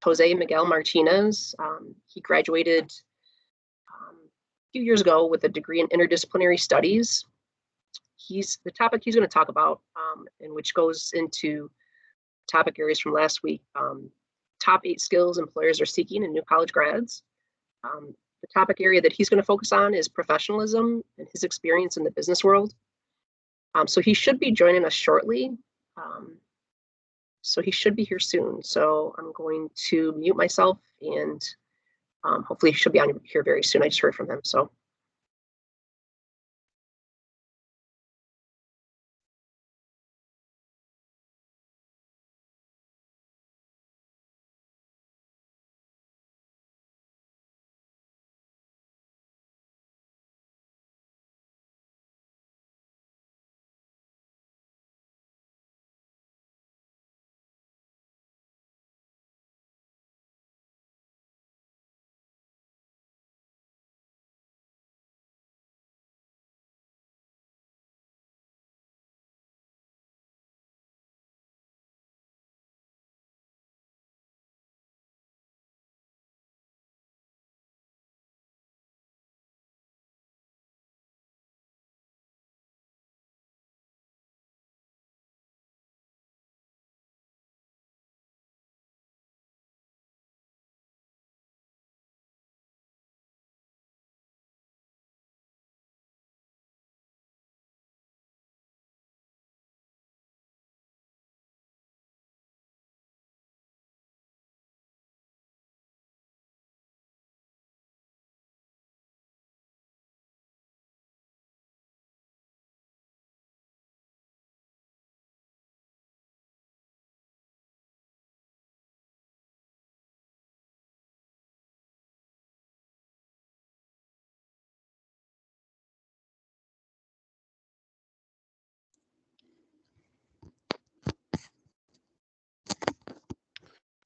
Jose Miguel Martinez. He graduated a few years ago with a degree in interdisciplinary studies. The topic he's going to talk about, and which goes into topic areas from last week, top 8 skills employers are seeking in new college grads. The topic area that he's going to focus on is professionalism and his experience in the business world. So he should be joining us shortly. So he should be here soon. So I'm going to mute myself, and hopefully he should be on here very soon. I just heard from him. So.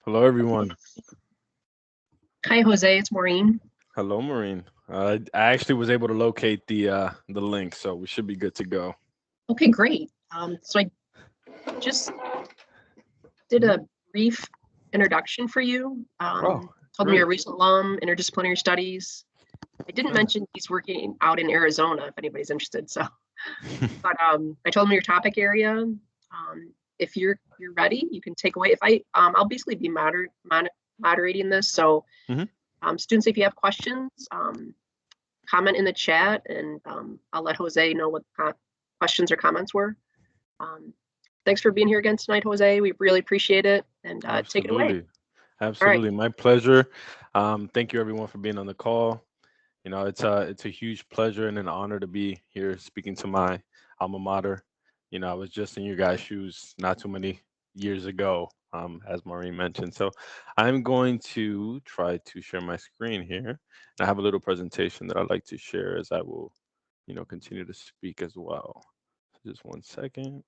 Hello, everyone. Hi, Jose. It's Maureen. Hello, Maureen. I actually was able to locate the link, so we should be good to go. Okay, great. So I just did a brief introduction for you. Told me you're a recent alum, interdisciplinary studies. I didn't mention he's working out in Arizona, if anybody's interested. So, but I told him your topic area. If you're ready, you can take away. I'll basically be moderating this. So, students, if you have questions, comment in the chat, and I'll let Jose know what questions or comments were. Thanks for being here again tonight, Jose. We really appreciate it. And take it away. Absolutely. Right. My pleasure. Thank you, everyone, for being on the call. You know, it's a huge pleasure and an honor to be here speaking to my alma mater. You know, I was just in your guys' shoes not too many years ago, as Maureen mentioned. So I'm going to try to share my screen here. And I have a little presentation that I'd like to share as I will, you know, continue to speak as well. Just one second.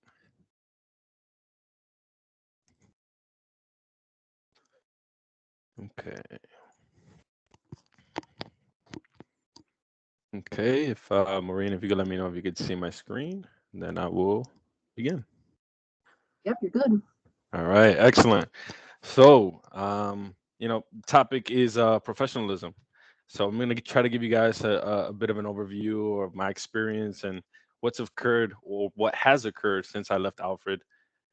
Okay. Okay, if Maureen, if you could let me know if you could see my screen, then I will begin. Yep, you're good. All right, excellent. So, you know, topic is professionalism. So I'm going to try to give you guys a bit of an overview of my experience and what's occurred or what has occurred since I left Alfred,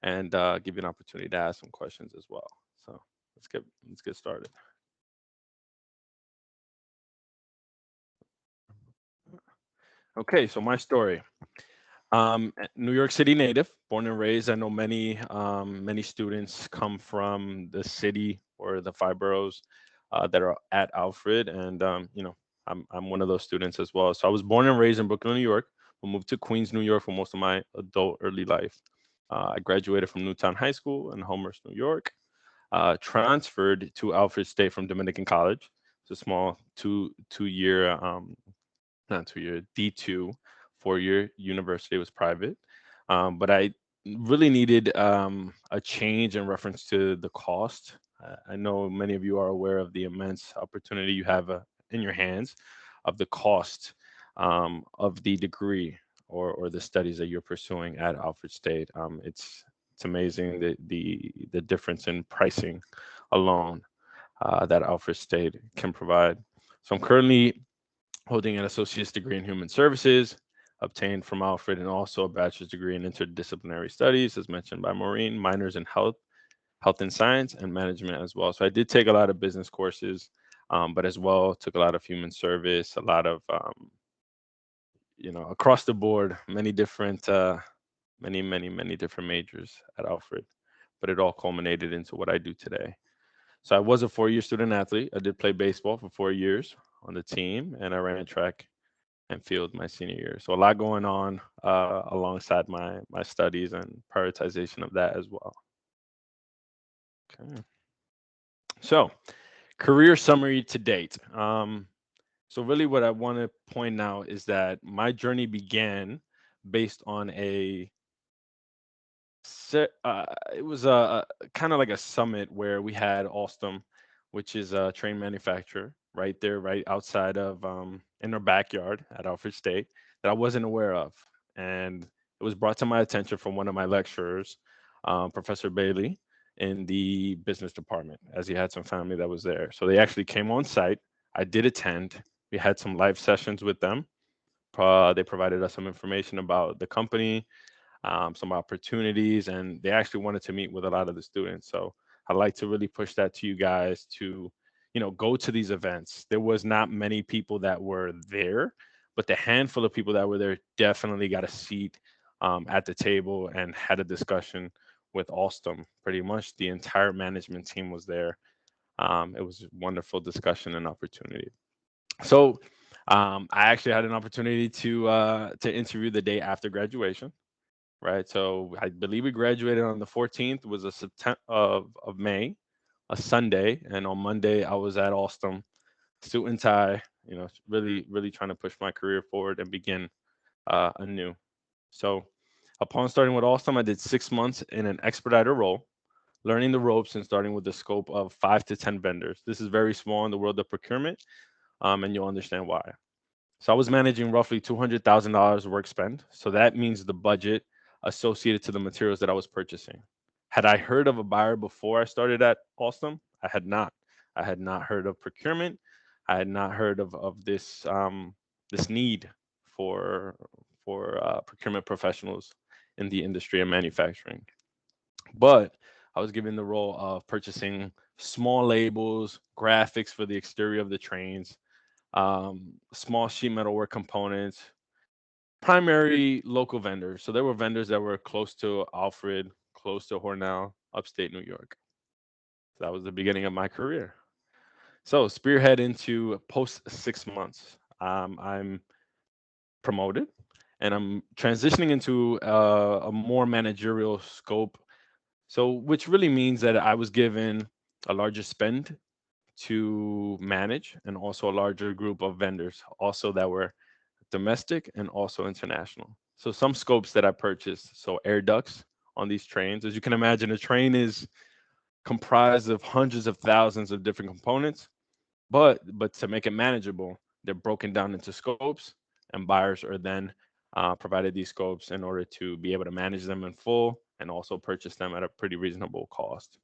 and give you an opportunity to ask some questions as well. So let's get started. Okay, so my story. New York City native, born and raised. I know many students come from the city or the 5 boroughs that are at Alfred, and you know, I'm one of those students as well. So I was born and raised in Brooklyn, New York. I moved to Queens, New York for most of my adult early life. I graduated from Newtown High School in Homer's, New York. Transferred to Alfred State from Dominican College. It's a small two-year not 2 year D2 4-year university. It was private, but I really needed a change in reference to the cost. I know many of you are aware of the immense opportunity you have in your hands of the cost of the degree or the studies that you're pursuing at Alfred State. It's amazing the difference in pricing alone. that Alfred State can provide. So I'm currently holding an associate's degree in human services, obtained from Alfred, and also a bachelor's degree in interdisciplinary studies, as mentioned by Maureen, minors in health and science, and management as well. So I did take a lot of business courses, but as well took a lot of human service, a lot of across the board, many different, many different majors at Alfred, but it all culminated into what I do today. So I was a 4-year student athlete. I did play baseball for 4 years on the team, and I ran track and field my senior year. So a lot going on alongside my studies and prioritization of that as well. Okay. So career summary to date. So really what I want to point out is that my journey began based on it was a kind of like a summit where we had Alstom, which is a train manufacturer right there, right outside of in our backyard at Alfred State, that I wasn't aware of, and it was brought to my attention from one of my lecturers, Professor Bailey, in the business department, as he had some family that was there. So they actually came on site. I did attend. We had some live sessions with them. They provided us some information about the company, some opportunities, and they actually wanted to meet with a lot of the students. So I'd like to really push that to you guys to, go to these events. There was not many people that were there, but the handful of people that were there definitely got a seat at the table and had a discussion with Alstom. Pretty much the entire management team was there. It was a wonderful discussion and opportunity. So I actually had an opportunity to interview the day after graduation, right? So I believe we graduated on the 14th, was a September of May, a Sunday, and on Monday I was at Alstom, suit and tie, really trying to push my career forward and begin anew. So upon starting with Alstom, I did 6 months in an expediter role, learning the ropes and starting with the scope of 5 to 10 vendors. This is very small in the world of procurement, and you'll understand why. So I was managing roughly $200,000 work spend. So that means the budget associated to the materials that I was purchasing. Had I heard of a buyer before I started at Alstom? I had not. I had not heard of procurement. I had not heard of this need for procurement professionals in the industry and manufacturing. But I was given the role of purchasing small labels, graphics for the exterior of the trains, small sheet metal work components, primary local vendors. So there were vendors that were close to Alfred, close to Hornell, upstate New York. So that was the beginning of my career. So spearhead into post 6 months. I'm promoted and I'm transitioning into a more managerial scope. So which really means that I was given a larger spend to manage and also a larger group of vendors also that were domestic and also international. So some scopes that I purchased, so air ducts on these trains. As you can imagine, a train is comprised of hundreds of thousands of different components, but to make it manageable, they're broken down into scopes, and buyers are then provided these scopes in order to be able to manage them in full and also purchase them at a pretty reasonable cost.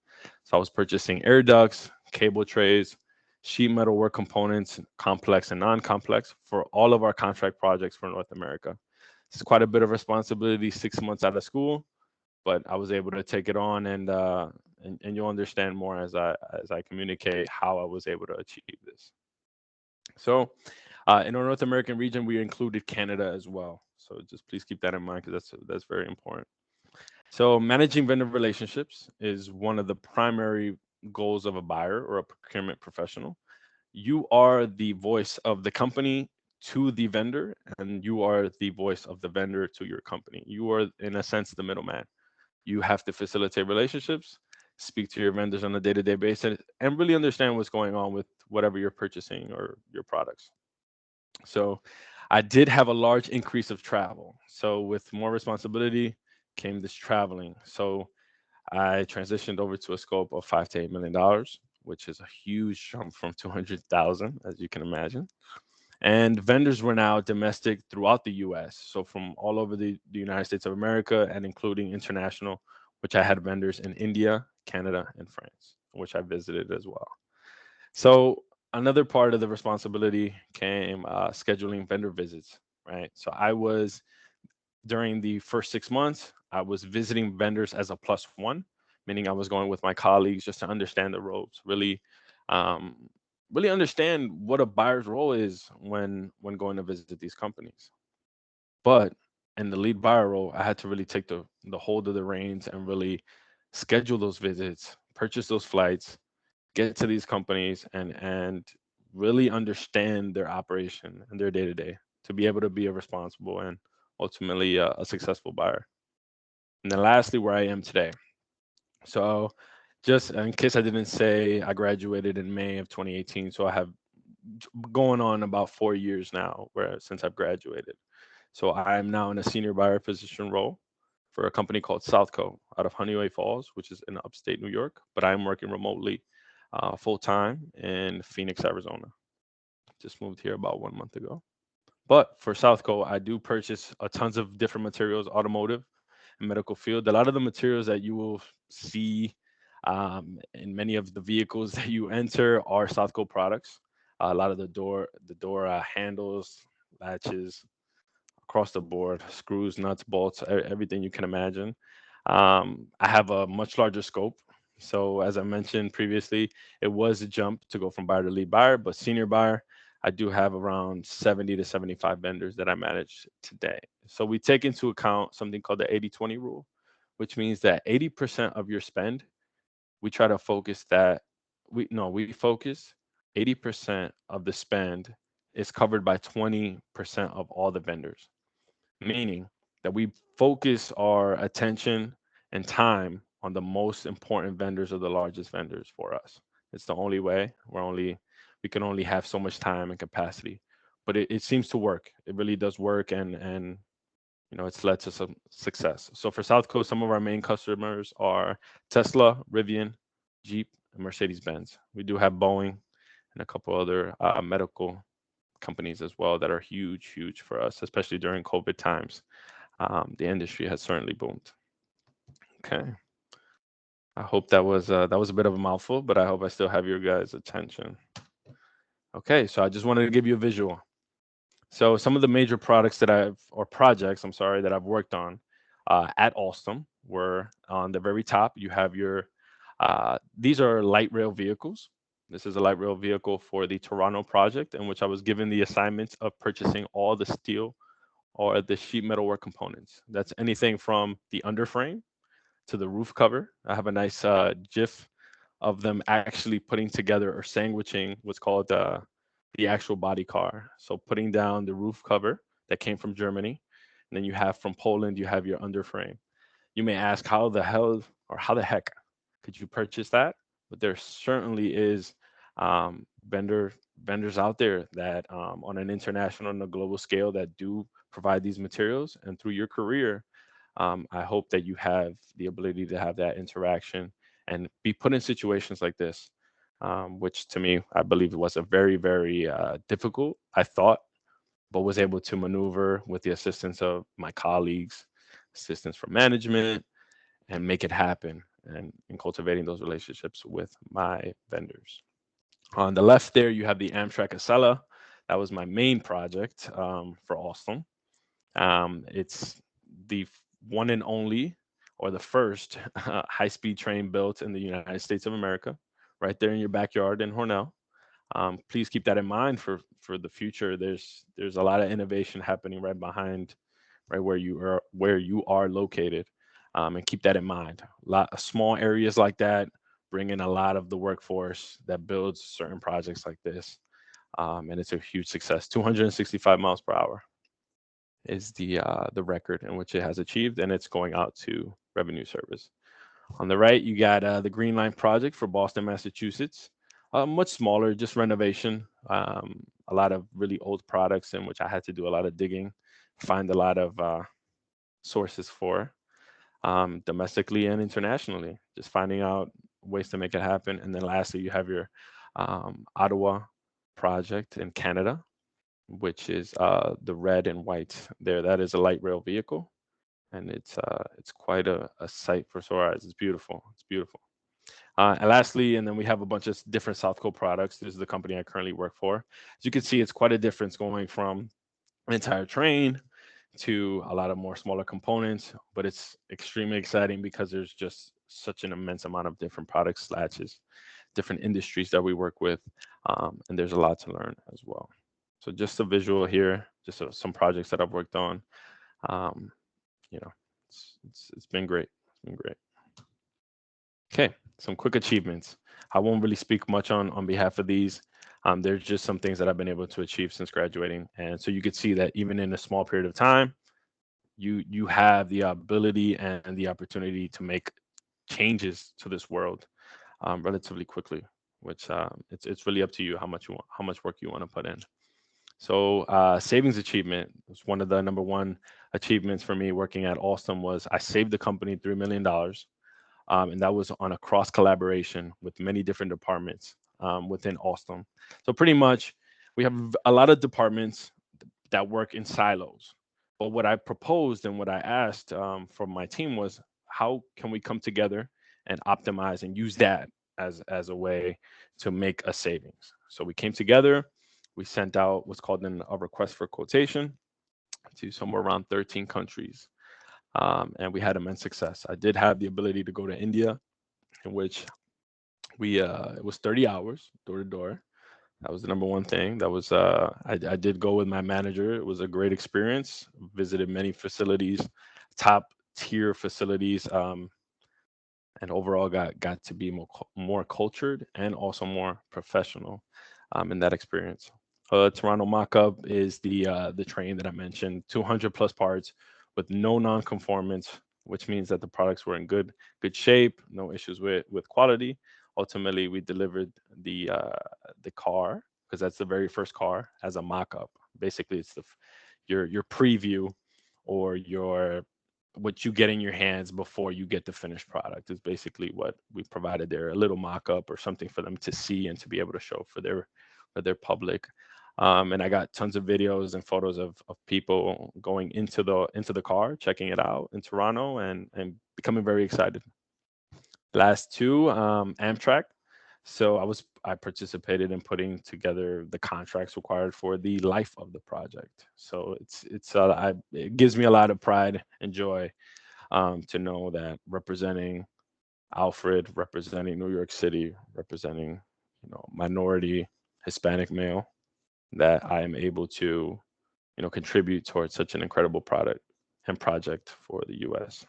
So I was purchasing air ducts, cable trays, sheet metal work components, complex and non-complex, for all of our contract projects for North America. This is quite a bit of responsibility 6 months out of school, but I was able to take it on, and you'll understand more as I communicate how I was able to achieve this. So in our North American region, we included Canada as well. So just please keep that in mind because that's very important. So managing vendor relationships is one of the primary goals of a buyer or a procurement professional. You are the voice of the company to the vendor, and you are the voice of the vendor to your company. You are, in a sense, the middleman. You have to facilitate relationships, speak to your vendors on a day-to-day basis, and really understand what's going on with whatever you're purchasing or your products. So I did have a large increase of travel. So with more responsibility came this traveling. So I transitioned over to a scope of $5 to $8 million, which is a huge jump from 200,000, as you can imagine. And vendors were now domestic throughout the US. So from all over the United States of America and including international, which I had vendors in India, Canada, and France, which I visited as well. So another part of the responsibility came scheduling vendor visits, right? So I was during the first 6 months, I was visiting vendors as a plus one, meaning I was going with my colleagues just to understand the ropes, um, really understand what a buyer's role is when going to visit these companies. But in the lead buyer role, I had to really take the hold of the reins and really schedule those visits, purchase those flights, get to these companies, and really understand their operation and their day to day to be able to be a responsible and ultimately a successful buyer. And then lastly, where I am today. So just in case I didn't say, I graduated in May of 2018. So I have going on about 4 years now where since I've graduated. So I am now in a senior buyer position role for a company called Southco out of Honeyway Falls, which is in upstate New York. But I am working remotely full time in Phoenix, Arizona. Just moved here about 1 month ago. But for Southco, I do purchase a tons of different materials, automotive and medical field. A lot of the materials that you will see in many of the vehicles that you enter are Southco products. A lot of the door handles, latches, across the board, screws, nuts, bolts, everything you can imagine. I have a much larger scope. So as I mentioned previously, it was a jump to go from buyer to lead buyer, but senior buyer, I do have around 70 to 75 vendors that I manage today. So we take into account something called the 80/20 rule, which means that 80% of your spend, we try to focus that we focus 80% of the spend is covered by 20% of all the vendors, meaning that we focus our attention and time on the most important vendors or the largest vendors for us. It's the only way. We can only have so much time and capacity, but it seems to work. It really does work, and it's led to some success. So for South Coast, some of our main customers are Tesla, Rivian, Jeep, and Mercedes Benz. We do have Boeing and a couple other medical companies as well that are huge, huge for us, especially during COVID times. The industry has certainly boomed. Okay, I hope that was a bit of a mouthful, but I hope I still have your guys' attention. Okay, so I just wanted to give you a visual. So some of the major products or projects, I'm sorry, that I've worked on at Alstom were on the very top. You have these are light rail vehicles. This is a light rail vehicle for the Toronto project, in which I was given the assignment of purchasing all the steel or the sheet metalwork components. That's anything from the underframe to the roof cover. I have a nice GIF of them actually putting together or sandwiching what's called the actual body car. So putting down the roof cover that came from Germany, and then you have from Poland, you have your underframe. You may ask how the hell or how the heck could you purchase that? But there certainly is vendors out there that on an international and a global scale that do provide these materials. And through your career, I hope that you have the ability to have that interaction and be put in situations like this, which to me, I believe was a very, very difficult, I thought, but was able to maneuver with the assistance of my colleagues, assistance from management, and make it happen and in cultivating those relationships with my vendors. On the left there, you have the Amtrak Acela. That was my main project for Alstom. It's the one and only, or the first, high-speed train built in the United States of America, right there in your backyard in Hornell. Please keep that in mind for the future. There's a lot of innovation happening right behind, right where you are located, and keep that in mind. A lot of small areas like that bring in a lot of the workforce that builds certain projects like this, and it's a huge success. 265 miles per hour is the record in which it has achieved, and it's going out to revenue service. On the right, you got the Green Line project for Boston, Massachusetts. Much smaller, just renovation. A lot of really old products in which I had to do a lot of digging, find a lot of sources for domestically and internationally, just finding out ways to make it happen. And then lastly, you have your Ottawa project in Canada, which is the red and white there. That is a light rail vehicle, and it's quite a sight for sore eyes. It's beautiful. It's beautiful. And lastly, and then we have a bunch of different South Code products. This is the company I currently work for. As you can see, it's quite a difference going from an entire train to a lot of more smaller components, but it's extremely exciting because there's just such an immense amount of different products, slashes, different industries that we work with, and there's a lot to learn as well. So just a visual here, just some projects that I've worked on. Um, you know, it's been great. It's been great. Okay, some quick achievements. I won't really speak much on behalf of these. There's just some things that I've been able to achieve since graduating, and so you could see that even in a small period of time, you have the ability and the opportunity to make changes to this world relatively quickly. Which it's really up to you how much work you want to put in. So savings achievement was one of the number one achievements for me working at Alstom was I saved the company $3 million, and that was on a cross collaboration with many different departments within Alstom. So pretty much, we have a lot of departments that work in silos. But what I proposed and what I asked from my team was, how can we come together and optimize and use that as a way to make a savings? So we came together. We sent out what's called a request for quotation to somewhere around 13 countries, and we had immense success. I did have the ability to go to India, in which we it was 30 hours door to door. That was the number one thing. That was I did go with my manager. It was a great experience. Visited many facilities, top tier facilities, and overall got to be more cultured and also more professional in that experience. Toronto mock-up is the train that I mentioned, 200 plus parts with no non-conformance, which means that the products were in good shape, no issues with quality. Ultimately, we delivered the car, because that's the very first car, as a mock-up. Basically, it's your preview, or your what you get in your hands before you get the finished product is basically what we provided there, a little mock-up or something for them to see and to be able to show for their public. And I got tons of videos and photos of people going into the car, checking it out in Toronto, and becoming very excited. Last two, Amtrak. So I participated in putting together the contracts required for the life of the project. So it gives me a lot of pride and joy to know that representing Alfred, representing New York City, representing minority Hispanic male, that I am able to contribute towards such an incredible product and project for the U.S.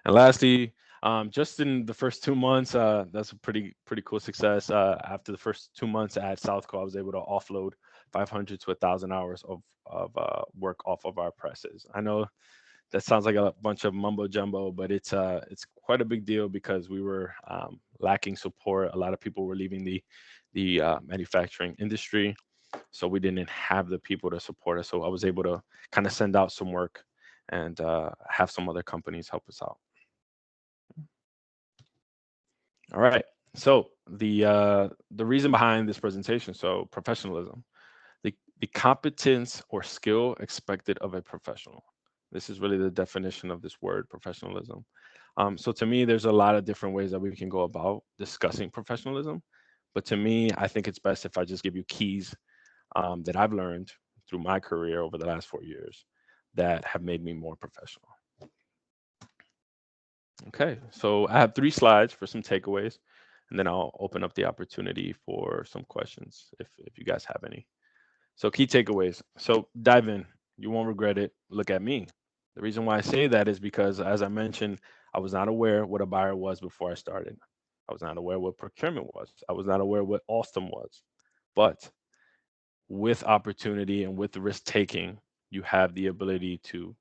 And lastly, just in the first 2 months, that's a pretty cool success. After the first 2 months at Southco, I was able to offload 500 to 1,000 hours of work off of our presses. I know that sounds like a bunch of mumbo jumbo, but it's quite a big deal because we were lacking support. A lot of people were leaving the manufacturing industry, so we didn't have the people to support us. So I was able to kind of send out some work and have some other companies help us out. All right. So the reason behind this presentation, so professionalism, the competence or skill expected of a professional. This is really the definition of this word, professionalism. So to me, there's a lot of different ways that we can go about discussing professionalism. But to me, I think it's best if I just give you keys that I've learned through my career over the last 4 years that have made me more professional. Okay, so I have 3 slides for some takeaways, and then I'll open up the opportunity for some questions if you guys have any. So key takeaways. So dive in. You won't regret it. Look at me. The reason why I say that is because, as I mentioned, I was not aware what a buyer was before I started. I was not aware what procurement was. I was not aware what Alstom was. But with opportunity and with risk taking, you have the ability to,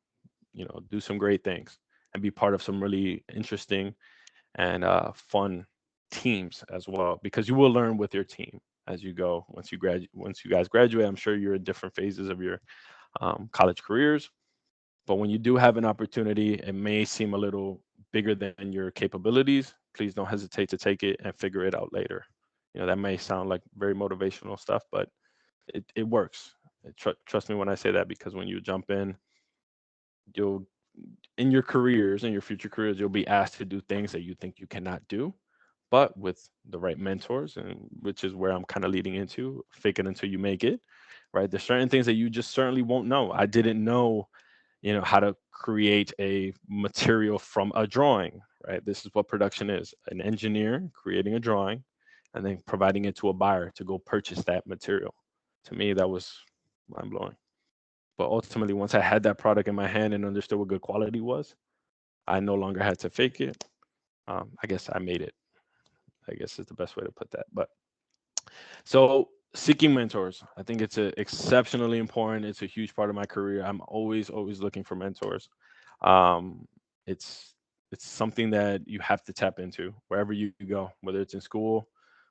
do some great things and be part of some really interesting and fun teams as well, because you will learn with your team as you go. Once you guys graduate, I'm sure you're in different phases of your college careers, but when you do have an opportunity, it may seem a little bigger than your capabilities. Please don't hesitate to take it and figure it out later. That may sound like very motivational stuff, but it works. Trust me when I say that, because when you jump in, you'll in your careers, in your future careers, you'll be asked to do things that you think you cannot do, but with the right mentors, and which is where I'm kind of leading into fake it until you make it, right? There's certain things that you just certainly won't know. I didn't know, how to create a material from a drawing, right? This is what production is: an engineer creating a drawing and then providing it to a buyer to go purchase that material. To me, that was mind blowing. But ultimately, once I had that product in my hand and understood what good quality was, I no longer had to fake it. I guess I made it, I guess is the best way to put that. But so seeking mentors, I think it's exceptionally important. It's a huge part of my career. I'm always looking for mentors. Um, it's it's something that you have to tap into wherever you go, whether it's in school,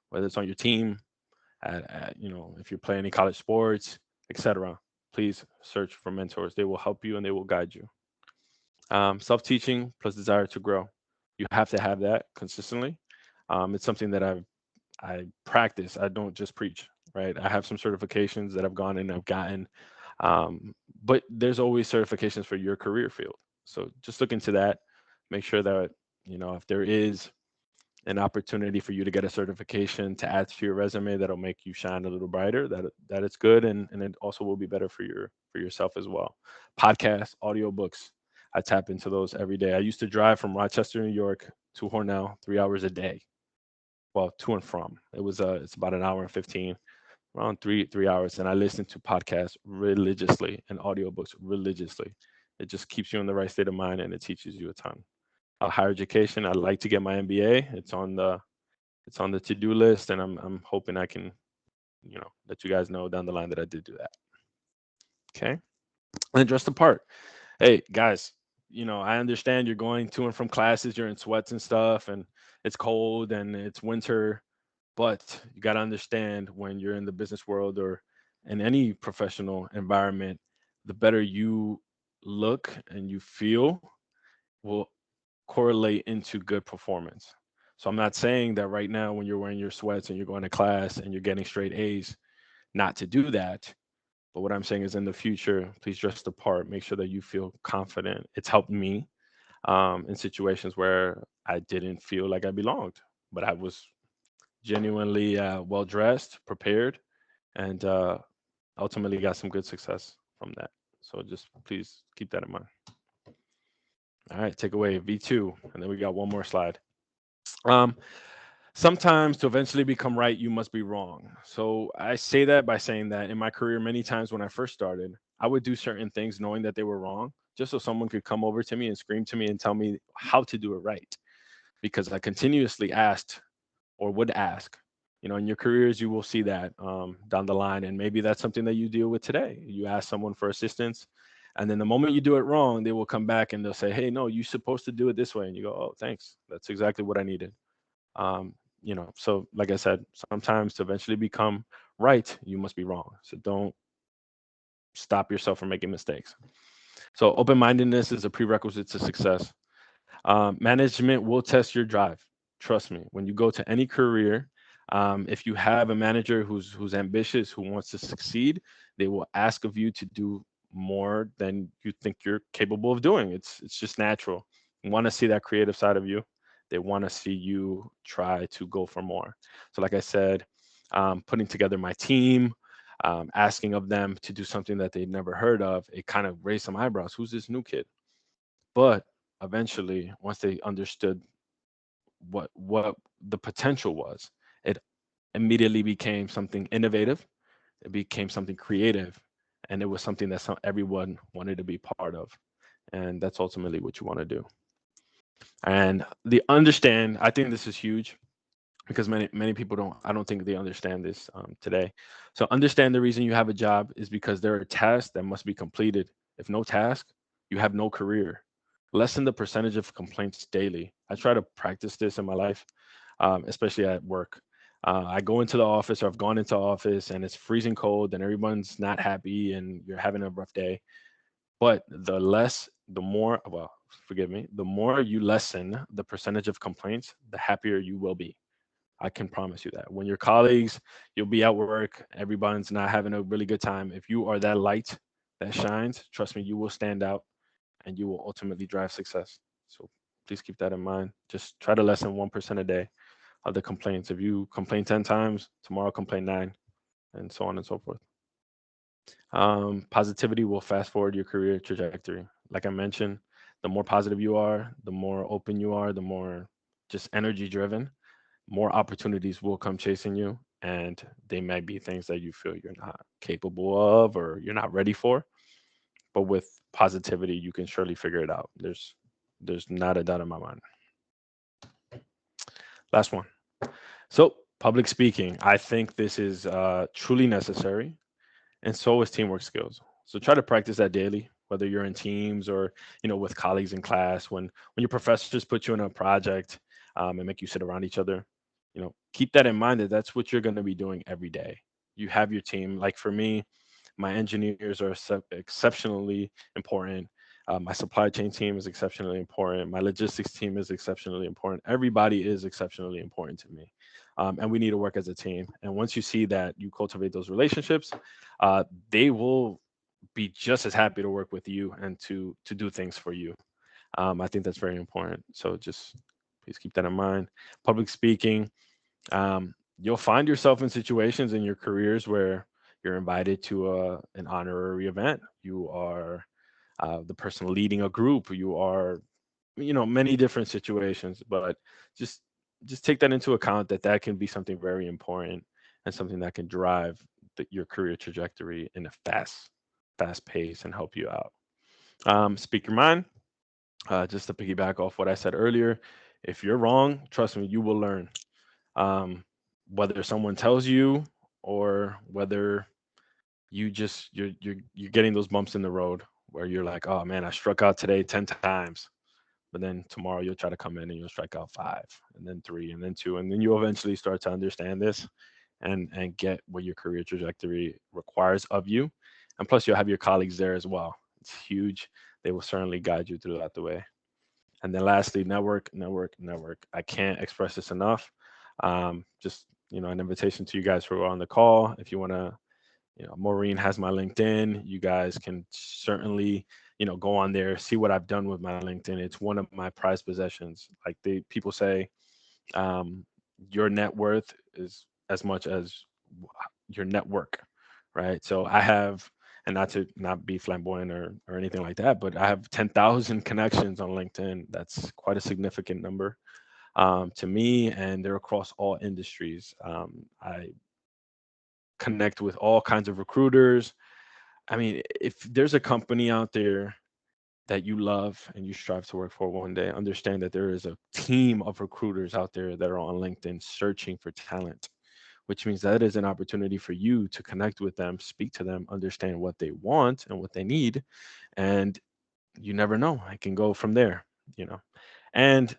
whether it's on your team, if you're playing any college sports, etc. Please search for mentors. They will help you and they will guide you. Self-teaching plus desire to grow. You have to have that consistently. It's something that I practice. I don't just preach, right? I have some certifications that I've gone and I've gotten, but there's always certifications for your career field. So just look into that. Make sure that if there is an opportunity for you to get a certification to add to your resume that'll make you shine a little brighter, that it's good, and it also will be better for yourself as well. Podcasts, audiobooks. I tap into those every day. I used to drive from Rochester, New York to Hornell 3 hours a day. Well, to and from. It's about an hour and 15, around three hours. And I listen to podcasts religiously and audiobooks religiously. It just keeps you in the right state of mind and it teaches you a ton. Higher education. I'd like to get my MBA. It's on the to-do list, and I'm hoping I can, let you guys know down the line that I did do that. Okay. And dress the part. Hey guys, I understand you're going to and from classes, you're in sweats and stuff, and it's cold and it's winter, but you got to understand when you're in the business world or in any professional environment, the better you look and you feel will correlate into good performance. So I'm not saying that right now when you're wearing your sweats and you're going to class and you're getting straight A's, not to do that. But what I'm saying is in the future, please dress the part. Make sure that you feel confident. It's helped me in situations where I didn't feel like I belonged, but I was genuinely well dressed, prepared, and ultimately got some good success from that. So just please keep that in mind. All right, take away V2, and then we got one more slide. Um, Sometimes to eventually become right, you must be wrong. So I say that by saying that in my career, many times when I first started, I would do certain things knowing that they were wrong, just so someone could come over to me and scream to me and tell me how to do it right. Because I continuously asked or would ask. In your careers, you will see that down the line. And maybe that's something that you deal with today. You ask someone for assistance. And then the moment you do it wrong, they will come back and they'll say, hey, no, you're supposed to do it this way. And you go, oh, thanks. That's exactly what I needed. So like I said, sometimes to eventually become right, you must be wrong. So don't stop yourself from making mistakes. So open-mindedness is a prerequisite to success. Management will test your drive. Trust me. When you go to any career, if you have a manager who's ambitious, who wants to succeed, they will ask of you to do more than you think you're capable of doing. It's just natural. You want to see that creative side of you. They want to see you try to go for more. So, like I said, putting together my team, asking of them to do something that they'd never heard of, it kind of raised some eyebrows. Who's this new kid? But eventually, once they understood what the potential was, it immediately became something innovative. It became something creative, and it was something that everyone wanted to be part of. And that's ultimately what you want to do. And I think this is huge because many people don't. I don't think they understand this today. So understand the reason you have a job is because there are tasks that must be completed. If no task, you have no career. Lessen the percentage of complaints daily. I try to practice this in my life, especially at work. I go into the office, or I've gone into office, and it's freezing cold, and everyone's not happy, and you're having a rough day. But forgive me, the more you lessen the percentage of complaints, the happier you will be. I can promise you that. When your colleagues, you'll be at work, everyone's not having a really good time. If you are that light that shines, trust me, you will stand out and you will ultimately drive success. So please keep that in mind. Just try to lessen 1% a day. of the complaints. If you complain 10 times, tomorrow complain 9, and so on and so forth. Positivity will fast forward your career trajectory. Like I mentioned, the more positive you are, the more open you are, the more just energy driven, more opportunities will come chasing you. And they might be things that you feel you're not capable of or you're not ready for. But with positivity, you can surely figure it out. There's not a doubt in my mind. Last one. So public speaking, I think this is truly necessary, and so is teamwork skills. So try to practice that daily, whether you're in teams or with colleagues in class. When your professors put you in a project and make you sit around each other, keep that in mind that that's what you're going to be doing every day. You have your team. Like for me, my engineers are exceptionally important. My supply chain team is exceptionally important. My logistics team is exceptionally important. Everybody is exceptionally important to me. And we need to work as a team. And once you see that you cultivate those relationships, they will be just as happy to work with you and to do things for you. I think that's very important. So just please keep that in mind. Public speaking, you'll find yourself in situations in your careers where you're invited to an honorary event. You are the person leading a group. You are, many different situations. But just just take that into account that can be something very important and something that can drive your career trajectory in a fast pace and help you out. Speak your mind. Just to piggyback off what I said earlier, if you're wrong, trust me, you will learn. um, Whether someone tells you or whether you're getting those bumps in the road where you're like, oh man, I struck out today 10 times, but then tomorrow you'll try to come in and you'll strike out 5 and then 3 and then 2, and then you eventually start to understand this and get what your career trajectory requires of you. And plus you'll have your colleagues there as well. It's huge. They will certainly guide you throughout the way. And then lastly, network. I can't express this enough. Just an invitation to you guys who are on the call. If you want to, Maureen has my LinkedIn. You guys can certainly, go on there, see what I've done with my LinkedIn. It's one of my prized possessions. Like people say, um, your net worth is as much as your network, right? So I have, and not to not be flamboyant or anything like that, but I have 10,000 connections on LinkedIn. That's quite a significant number to me, and they're across all industries. I connect with all kinds of recruiters. I mean, if there's a company out there that you love and you strive to work for one day, understand that there is a team of recruiters out there that are on LinkedIn searching for talent, which means that is an opportunity for you to connect with them, speak to them, understand what they want and what they need. And you never know, I can go from there, you know. And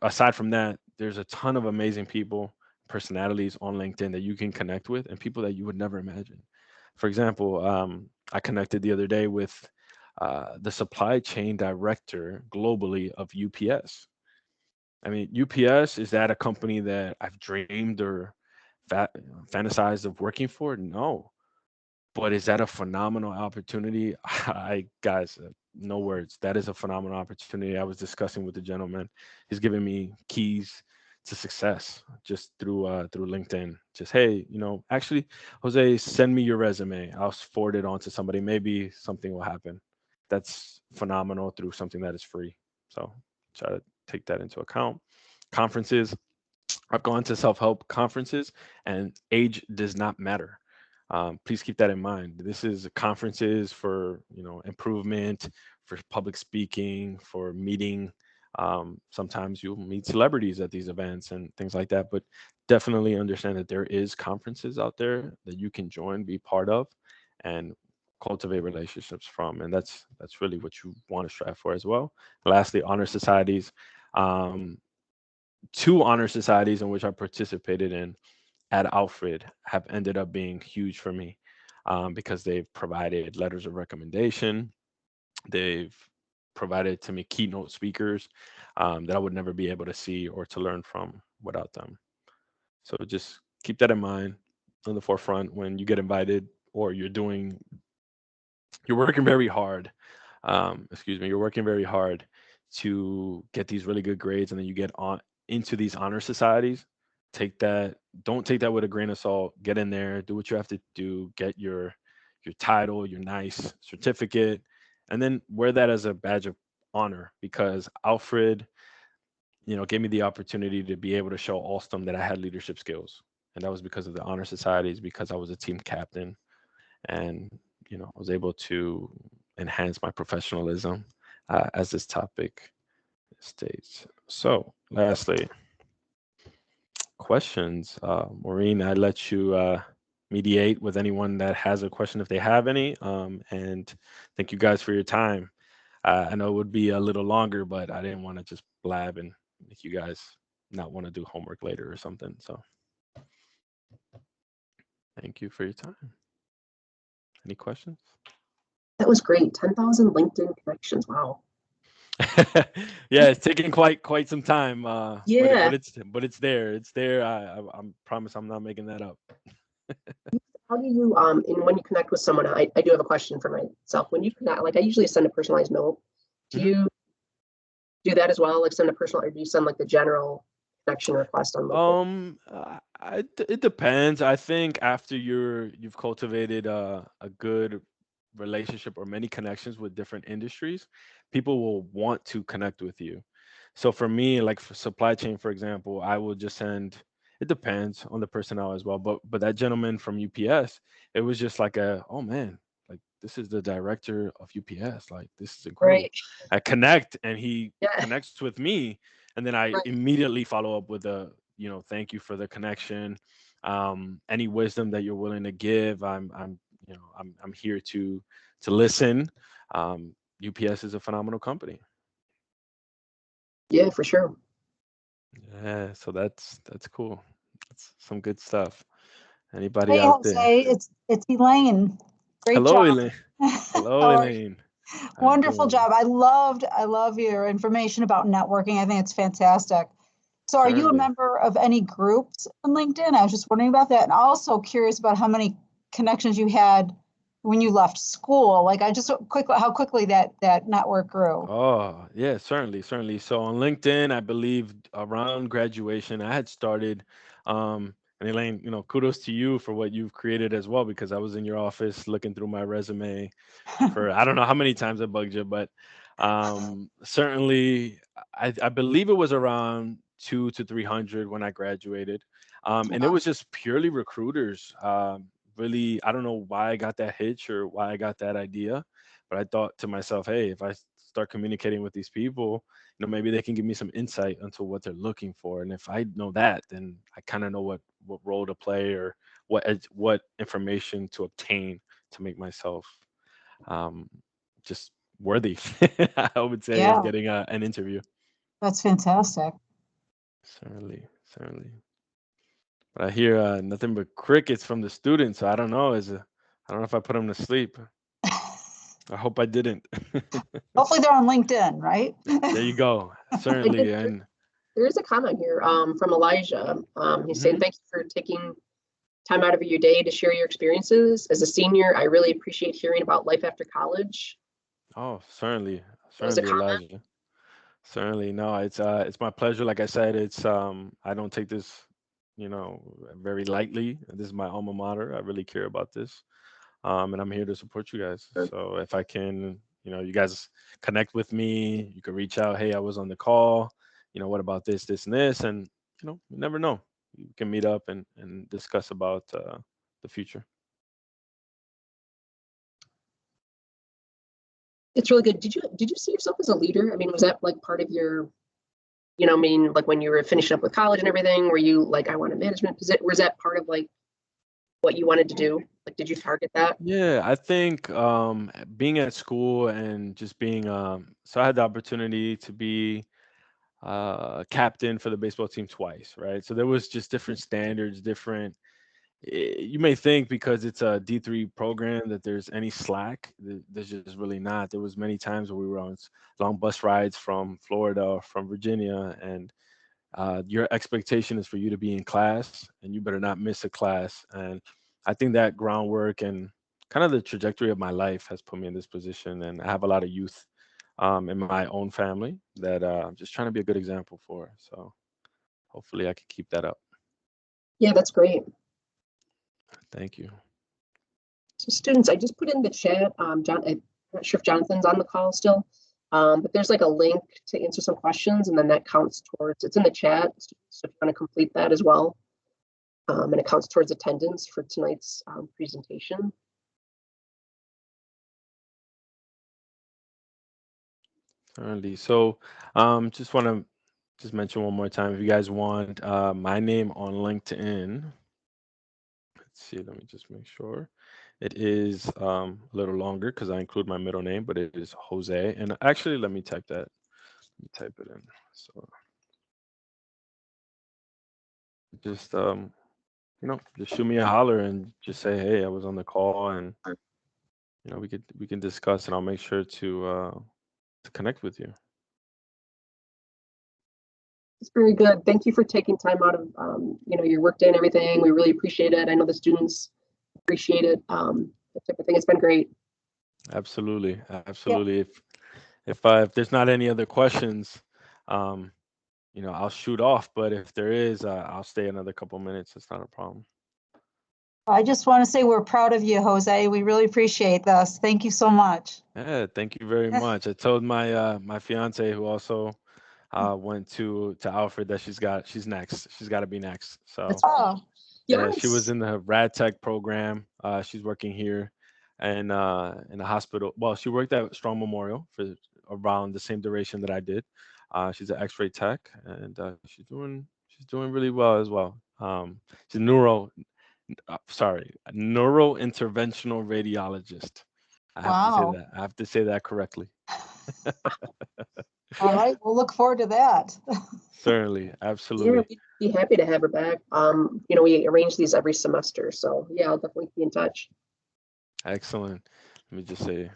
aside from that, there's a ton of amazing people, personalities on LinkedIn that you can connect with and people that you would never imagine. For example, I connected the other day with the supply chain director globally of UPS. I mean, UPS, is that a company that I've dreamed or fantasized of working for? No. But is that a phenomenal opportunity? I guys, no words. That is a phenomenal opportunity. I was discussing with the gentleman. He's giving me keys to success just through LinkedIn. Just hey, actually, Jose, send me your resume. I'll forward it on to somebody. Maybe something will happen. That's phenomenal through something that is free. So try to take that into account. Conferences. I've gone to self-help conferences, and age does not matter. Please keep that in mind. This is conferences for improvement, for public speaking, for meeting. Sometimes you'll meet celebrities at these events and things like that. But definitely understand that there is conferences out there that you can join, be part of, and cultivate relationships from. And that's really what you want to strive for as well. Lastly, honor societies. Um, 2 honor societies in which I participated in at Alfred have ended up being huge for me because they've provided letters of recommendation. They've provided to me keynote speakers that I would never be able to see or to learn from without them. So just keep that in mind on the forefront when you get invited or you're working very hard. Excuse me, you're working very hard to get these really good grades, and then you get on into these honor societies. don't take that with a grain of salt. Get in there, do what you have to do, get your title, your NICE certificate, and then wear that as a badge of honor, because Alfred, gave me the opportunity to be able to show Alstom that I had leadership skills. And that was because of the honor societies, because I was a team captain, and I was able to enhance my professionalism, as this topic states. So, lastly, questions. Maureen, I let you mediate with anyone that has a question if they have any. And thank you guys for your time. I know it would be a little longer, but I didn't want to just blab and make you guys not want to do homework later or something. So thank you for your time. Any questions? That was great. 10,000 LinkedIn connections. Wow. Yeah, it's taking quite some time. Yeah. But it's there. It's there. I promise I'm not making that up. How do you and when you connect with someone, I do have a question for myself. When you connect, like I usually send a personalized note. Do you do that as well? Like send a personal, or do you send like the general connection request on LinkedIn? It depends. I think after you've cultivated a good relationship or many connections with different industries, people will want to connect with you. So for me, like for supply chain, for example, I will just send. It depends on the personnel as well, but that gentleman from UPS, it was just like oh man, like this is the director of UPS, like this is incredible. Right. I connect and he Yeah. connects with me, and then I Right. immediately follow up with a thank you for the connection. Any wisdom that you're willing to give, I'm here to listen. UPS is a phenomenal company. Yeah, for sure. Yeah, so that's cool. That's some good stuff. Anybody Hey, out there? Jose, it's Elaine. Great Hello, job. Elaine. Hello, How are you? Elaine. How you Wonderful doing? job. I love your information about networking. I think it's fantastic. So are you a Certainly. member of any groups on LinkedIn? I was just wondering about that. And also curious about how many connections you had when you left school. Like I just how quickly that network grew. Oh, yeah, certainly, certainly. So on LinkedIn, I believe around graduation, I had started, and Elaine, kudos to you for what you've created as well, because I was in your office looking through my resume for I don't know how many times I bugged you, but certainly I believe it was around 200 to 300 when I graduated, and it was just purely recruiters. Really, I don't know why I got that hitch or why I got that idea, but I thought to myself, hey, if I start communicating with these people, maybe they can give me some insight into what they're looking for, and if I know that, then I kind of know what role to play or what information to obtain to make myself um, just worthy, I would say, of Yeah, getting an interview. that's fantastic. Certainly, certainly. But I hear nothing but crickets from the students. So I don't know. I don't know if I put them to sleep. I hope I didn't. Hopefully they're on LinkedIn, right? There you go. I did. Certainly. And There is a comment here from Elijah. He's saying, mhm. thank you for taking time out of your day to share your experiences. As a senior, I really appreciate hearing about life after college. Oh, certainly, That was a certainly, comment. Elijah. Certainly. No, it's my pleasure. Like I said, it's I don't take this, very lightly. This is my alma mater. I really care about this. And I'm here to support you guys. So if I can, you guys connect with me, you can reach out. Hey, I was on the call. What about this, this, and this? And you never know. You can meet up and discuss about the future. It's really good. Did you see yourself as a leader? I mean, was that like part of your, I mean, like when you were finishing up with college and everything, were you like, I want a management position? Was that part of like what you wanted to do? Like, did you target that? Yeah, I think being at school and just being so I had the opportunity to be captain for the baseball team twice, right? So there was just different standards, different you may think because it's a D3 program that there's any slack. There's just really not. There was many times where we were on long bus rides from Florida or from Virginia, and your expectation is for you to be in class, and you better not miss a class. And I think that groundwork and kind of the trajectory of my life has put me in this position. And I have a lot of youth in my own family that I'm just trying to be a good example for. So hopefully I can keep that up. Yeah, that's great. Thank you. So students, I just put in the chat, I'm not sure if Jonathan's on the call still, but there's like a link to answer some questions, and then that counts towards, it's in the chat, so if you want to complete that as well. And it counts towards attendance for tonight's presentation. Certainly. So just want to mention one more time, if you guys want my name on LinkedIn, let's see, let me just make sure. It is a little longer because I include my middle name, but it is Jose. And actually, let me type that. Let me type it in. So just just shoot me a holler and just say, hey, I was on the call, and we can discuss, and I'll make sure to connect with you. It's very good. Thank you for taking time out of your work day and everything. We really appreciate it. I know the students appreciate it. That type of thing. It's been great. Absolutely, absolutely. Yeah. If there's not any other questions, I'll shoot off. But if there is, I'll stay another couple minutes. It's not a problem. I just want to say we're proud of you, Jose. We really appreciate this. Thank you so much. Yeah, thank you very much. I told my my fiance, who also went to Alfred, that she's next. She's got to be next. So yeah, she was in the rad tech program. She's working here and in the hospital. Well, she worked at Strong Memorial for around the same duration that I did. She's an X-ray tech, and she's doing really well as well. She's neurointerventional radiologist. I have to say that correctly. All right, we'll look forward to that. Certainly, absolutely. Yeah, we'd be happy to have her back. We arrange these every semester, so yeah, I'll definitely be in touch. Excellent. Let me just say,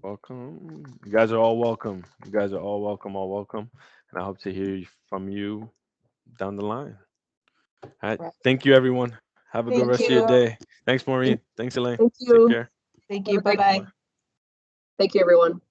welcome. You guys are all welcome. You guys are all welcome, and I hope to hear from you down the line. All right. Thank you, everyone. Have a good rest of your day. Thanks, Maureen. Thanks, Elaine. Thank you. Take care. Thank you. Bye-bye. Thank you, everyone.